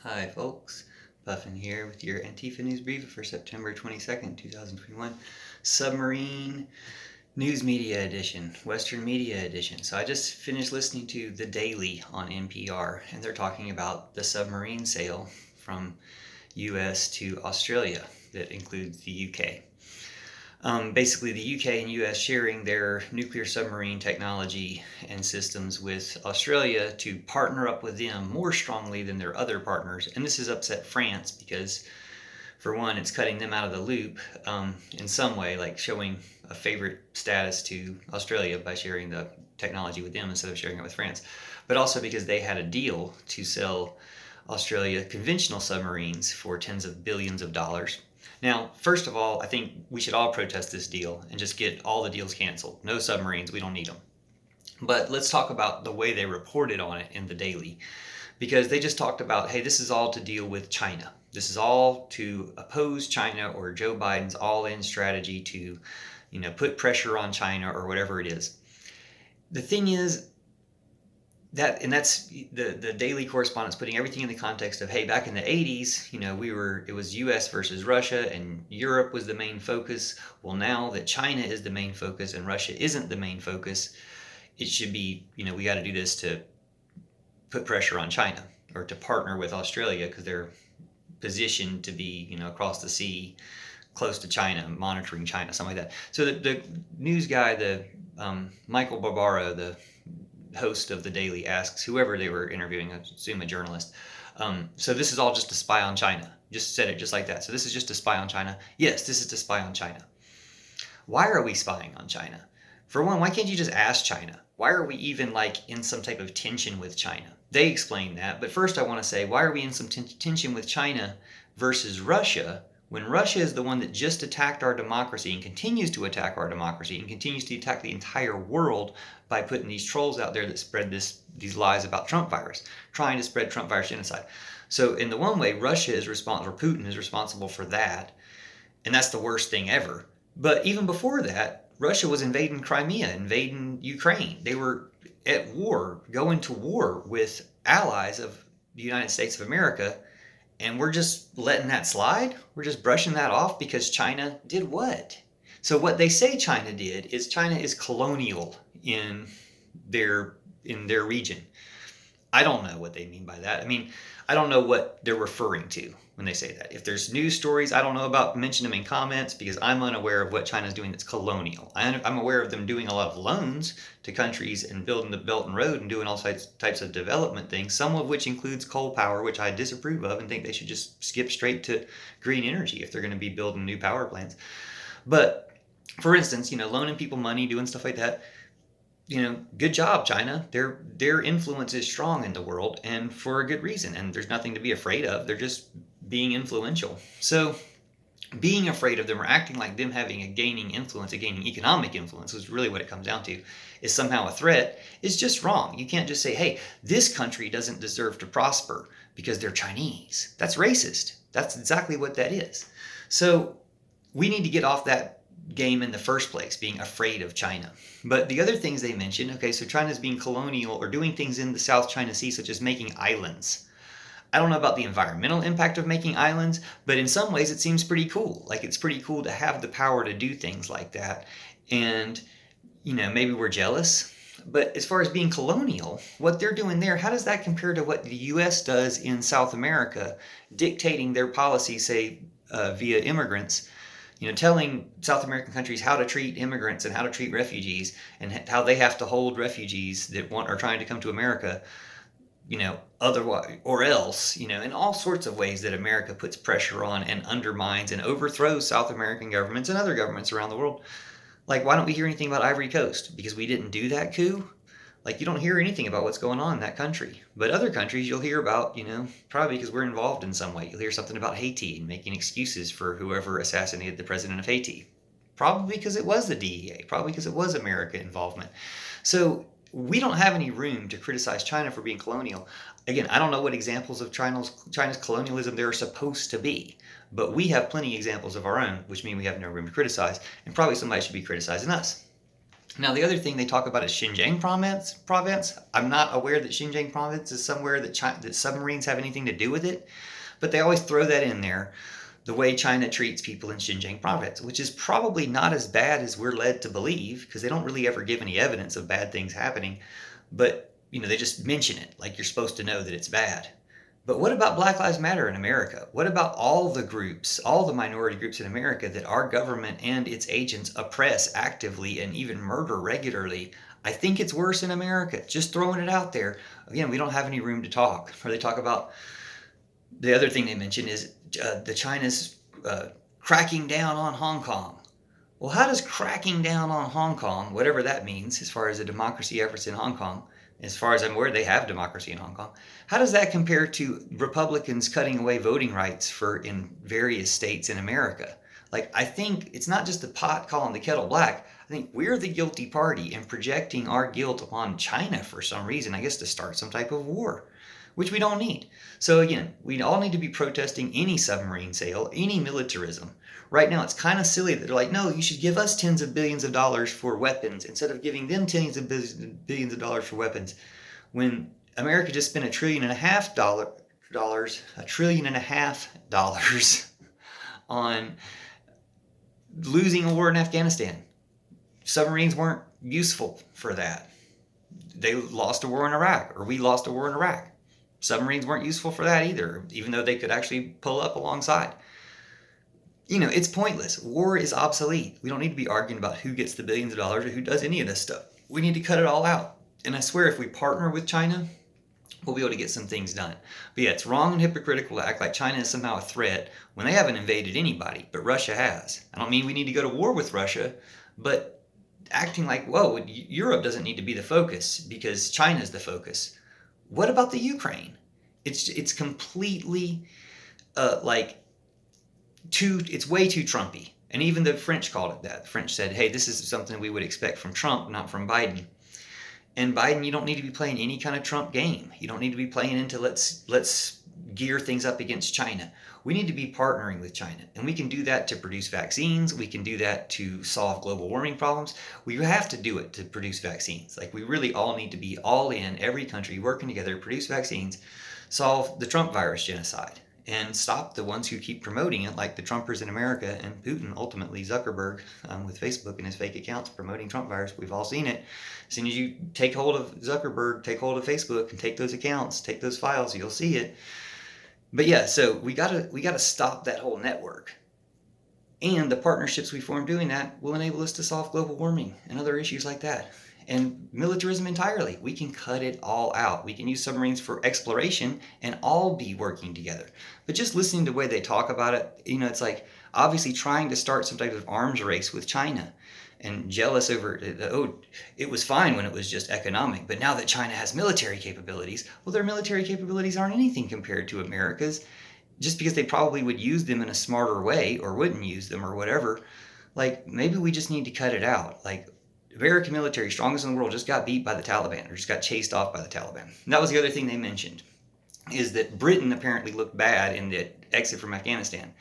Hi folks, Puffin here with your Antifa News Brief for September 22nd, 2021. Submarine News Media Edition, Western Media Edition. So I just finished listening to The Daily on NPR, and they're talking about the submarine sale from US to Australia that includes the UK. Basically, the UK and US sharing their nuclear submarine technology and systems with Australia to partner up with them more strongly than their other partners. And this has upset France because, for one, it's cutting them out of the loop in some way, like showing a favorite status to Australia by sharing the technology with them instead of sharing it with France. But also because they had a deal to sell Australia conventional submarines for tens of billions of dollars. Now, first of all, I think we should all protest this deal and just get all the deals canceled. No submarines, we don't need them. But let's talk about the way they reported on it in the Daily, because they just talked about, hey, this is all to deal with China. This is all to oppose China or Joe Biden's all-in strategy to, put pressure on China or whatever it is. The thing is, that's the Daily correspondence putting everything in the context of, hey, back in the 80s, it was US versus Russia and Europe was the main focus. Well, now that China is the main focus and Russia isn't the main focus, it should be, we got to do this to put pressure on China or to partner with Australia because they're positioned to be, across the sea, close to China, monitoring China, something like that. So the news guy, Michael Barbaro, the host of the Daily, asks whoever they were interviewing, I assume a journalist, so this is all just to spy on China. Just said it just like that. So this is just to spy on China? Yes, this is to spy on China. Why are we spying on China? For one, why can't you just ask China? Why are we even in some type of tension with China? They explain that, but first I want to say, why are we in some tension with China versus Russia when Russia is the one that just attacked our democracy and continues to attack our democracy and continues to attack the entire world by putting these trolls out there that spread these lies about Trump virus, trying to spread Trump virus genocide. So in the one way, Russia is responsible, or Putin is responsible for that, and that's the worst thing ever. But even before that, Russia was invading Crimea, invading Ukraine. They were at war, going to war with allies of the United States of America, and we're just letting that slide? We're just brushing that off because China did what? So what they say China did is China is colonial in their region. I don't know what they mean by that. I don't know what they're referring to when they say that. If there's news stories, I don't know about, mention them in comments because I'm unaware of what China's doing that's colonial. I'm aware of them doing a lot of loans to countries and building the Belt and Road and doing all types of development things, some of which includes coal power, which I disapprove of and think they should just skip straight to green energy if they're going to be building new power plants. But for instance, loaning people money, doing stuff like that, good job, China. Their influence is strong in the world and for a good reason. And there's nothing to be afraid of. They're just being influential. So being afraid of them or acting like them having a gaining influence, a gaining economic influence, is really what it comes down to, is somehow a threat, is just wrong. You can't just say, hey, this country doesn't deserve to prosper because they're Chinese. That's racist. That's exactly what that is. So we need to get off that game in the first place, being afraid of China. But the other things they mentioned, okay, so China's being colonial or doing things in the South China Sea, such as making islands. I don't know about the environmental impact of making islands, but in some ways it seems pretty cool. It's pretty cool to have the power to do things like that. And, maybe we're jealous. But as far as being colonial, what they're doing there, how does that compare to what the U.S. does in South America, dictating their policy, say, via immigrants? Telling South American countries how to treat immigrants and how to treat refugees and how they have to hold refugees that are trying to come to America, otherwise or else, in all sorts of ways that America puts pressure on and undermines and overthrows South American governments and other governments around the world. Why don't we hear anything about Ivory Coast? Because we didn't do that coup? You don't hear anything about what's going on in that country. But other countries you'll hear about, probably because we're involved in some way. You'll hear something about Haiti and making excuses for whoever assassinated the president of Haiti. Probably because it was the DEA. Probably because it was America involvement. So we don't have any room to criticize China for being colonial. Again, I don't know what examples of China's colonialism there are supposed to be. But we have plenty of examples of our own, which mean we have no room to criticize. And probably somebody should be criticizing us. Now, the other thing they talk about is Xinjiang province. I'm not aware that Xinjiang province is somewhere that submarines have anything to do with it, but they always throw that in there, the way China treats people in Xinjiang province, which is probably not as bad as we're led to believe, because they don't really ever give any evidence of bad things happening. But, they just mention it like you're supposed to know that it's bad. But what about Black Lives Matter in America? What about all the groups, all the minority groups in America that our government and its agents oppress actively and even murder regularly? I think it's worse in America. Just throwing it out there. Again, we don't have any room to talk. Or they talk about, the other thing they mention is the China's cracking down on Hong Kong. Well, how does cracking down on Hong Kong, whatever that means, as far as the democracy efforts in Hong Kong, as far as I'm aware, they have democracy in Hong Kong. How does that compare to Republicans cutting away voting rights in various states in America? Like, I think it's not just the pot calling the kettle black. I think we're the guilty party in projecting our guilt upon China for some reason, I guess to start some type of war, which we don't need. So again, we all need to be protesting any submarine sale, any militarism. Right now, it's kind of silly that they're like, no, you should give us tens of billions of dollars for weapons instead of giving them tens of billions of dollars for weapons. When America just spent $1.5 trillion on losing a war in Afghanistan. Submarines weren't useful for that. They lost a war in Iraq, or we lost a war in Iraq. Submarines weren't useful for that either, even though they could actually pull up alongside. It's pointless. War is obsolete. We don't need to be arguing about who gets the billions of dollars or who does any of this stuff. We need to cut it all out. And I swear if we partner with China, we'll be able to get some things done. But yeah, it's wrong and hypocritical to act like China is somehow a threat when they haven't invaded anybody, but Russia has. I don't mean we need to go to war with Russia, but acting like, whoa, Europe doesn't need to be the focus because China's the focus. What about the Ukraine? It's completely it's way too Trumpy. And even the French called it that. The French said, hey, this is something we would expect from Trump, not from Biden. And Biden, you don't need to be playing any kind of Trump game. You don't need to be playing into let's gear things up against China. We need to be partnering with China. And we can do that to produce vaccines. We can do that to solve global warming problems. We have to do it to produce vaccines. Like, we really all need to be all in, every country working together, produce vaccines, solve the Trump virus genocide, and stop the ones who keep promoting it, like the Trumpers in America and Putin, ultimately Zuckerberg, with Facebook and his fake accounts promoting Trump virus. We've all seen it. As soon as you take hold of Zuckerberg, take hold of Facebook, and take those accounts, take those files, you'll see it. But yeah, so we gotta stop that whole network. And the partnerships we form doing that will enable us to solve global warming and other issues like that. And militarism entirely. We can cut it all out. We can use submarines for exploration and all be working together. But just listening to the way they talk about it, it's like obviously trying to start some type of arms race with China and jealous over, it was fine when it was just economic, but now that China has military capabilities, well, their military capabilities aren't anything compared to America's, just because they probably would use them in a smarter way or wouldn't use them or whatever. Like, maybe we just need to cut it out. Like, American military, strongest in the world, just got beat by the Taliban, or just got chased off by the Taliban. And that was the other thing they mentioned, is that Britain apparently looked bad in the exit from Afghanistan.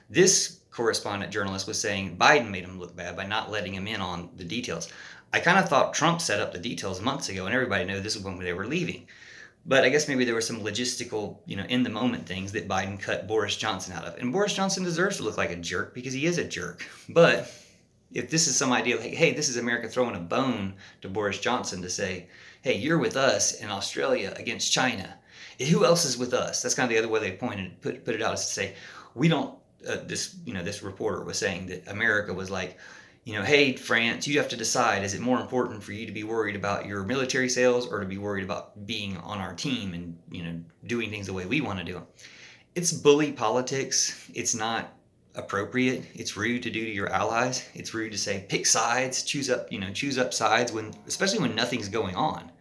This correspondent journalist was saying Biden made him look bad by not letting him in on the details. I kind of thought Trump set up the details months ago, and everybody knew this was when they were leaving. But I guess maybe there were some logistical, in-the-moment things that Biden cut Boris Johnson out of. And Boris Johnson deserves to look like a jerk because he is a jerk. But if this is some idea like, hey, this is America throwing a bone to Boris Johnson to say, hey, you're with us in Australia against China. Who else is with us? That's kind of the other way they put it out, is to say, we don't, this reporter was saying that America was like, hey, France, you have to decide, is it more important for you to be worried about your military sales or to be worried about being on our team and, doing things the way we want to do them? It's bully politics. It's not appropriate. It's rude to do to your allies. It's rude to say, pick sides, choose up sides especially when nothing's going on.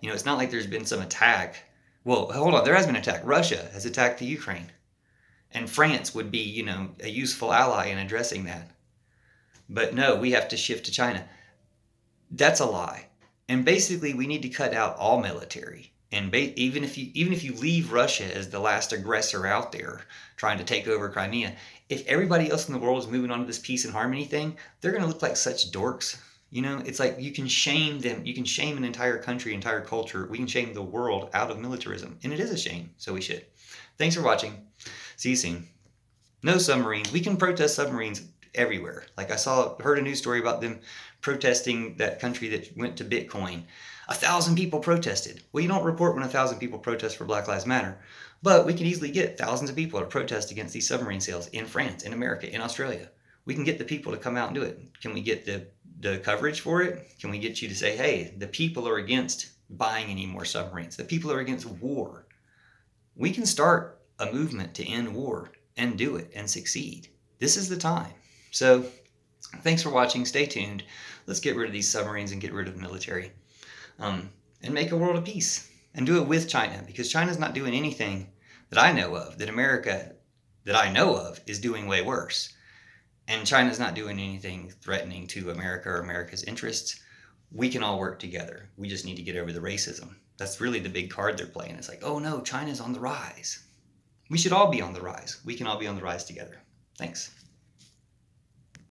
It's not like there's been some attack. Well, hold on, there has been an attack. Russia has attacked the Ukraine. And France would be, a useful ally in addressing that. But no, we have to shift to China. That's a lie. And basically, we need to cut out all military. And even if you leave Russia as the last aggressor out there trying to take over Crimea, if everybody else in the world is moving on to this peace and harmony thing, they're going to look like such dorks. You know, it's like you can shame them. You can shame an entire country, entire culture. We can shame the world out of militarism. And it is a shame. So we should. Thanks for watching. See you soon. No submarines. We can protest submarines everywhere. Like heard a news story about them protesting that country that went to Bitcoin. 1,000 people protested. Well, you don't report when 1,000 people protest for Black Lives Matter. But we can easily get thousands of people to protest against these submarine sales in France, in America, in Australia. We can get the people to come out and do it. Can we get the coverage for it? Can we get you to say, hey, the people are against buying any more submarines. The people are against war. We can start a movement to end war and do it and succeed. This is the time. So thanks for watching. Stay tuned. Let's get rid of these submarines and get rid of the military, and make a world of peace, and do it with China, because China's not doing anything that I know of, that America that I know of is doing way worse. And China's not doing anything threatening to America or America's interests. We can all work together. We just need to get over the racism. That's really the big card they're playing. It's like, oh no, China's on the rise. We should all be on the rise. We can all be on the rise together. Thanks.